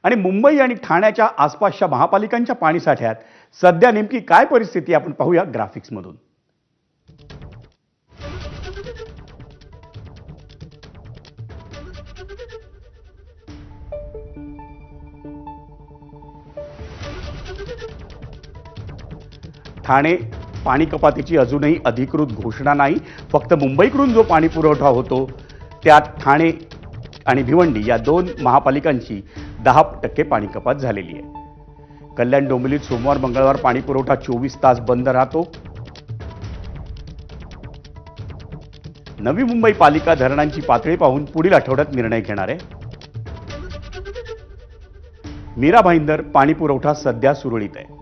आणि मुंबई आणि ठाण्याच्या आसपासच्या महापालिकांच्या पाणीसाठ्यात सध्या नेमकी काय परिस्थिती आपण पाहूया ग्राफिक्समधून। ठाणे पाणी कपातीची अजूनही अधिकृत घोषणा नाही, फक्त मुंबईकडून जो पाणी पुरवठा होतो त्यात ठाणे आणि भिवंडी या दोन महापालिकांची 10% पाणी कपात झालेली आहे। कल्याण डोंबिवलीत सोमवार मंगळवार पाणी पुरवठा 24 तास बंद राहतो। नवी मुंबई पालिका धरणांची पातळी पाहून पुढील आठवड्यात निर्णय घेणार आहे। मीरा भाईंदर पाणी पुरवठा सध्या सुरळीत आहे।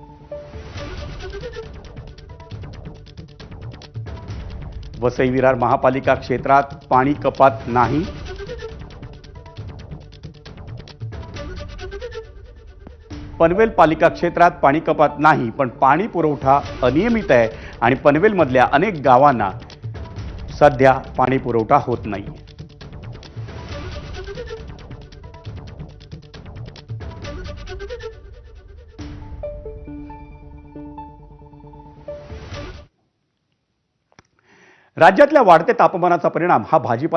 वसई विरार महापालिका क्षेत्रात पाणी कपात नाही। पनवेल पालिका क्षेत्रात पाणी कपात नाही, पण पाणी पुरवठा अनियमित आहे आणि पनवेलमधल्या अनेक गावांना सध्या पाणी पुरवठा होत नाही। राज्यातल्या वाढत्या तापमानाचा परिणाम हा भाजीपाला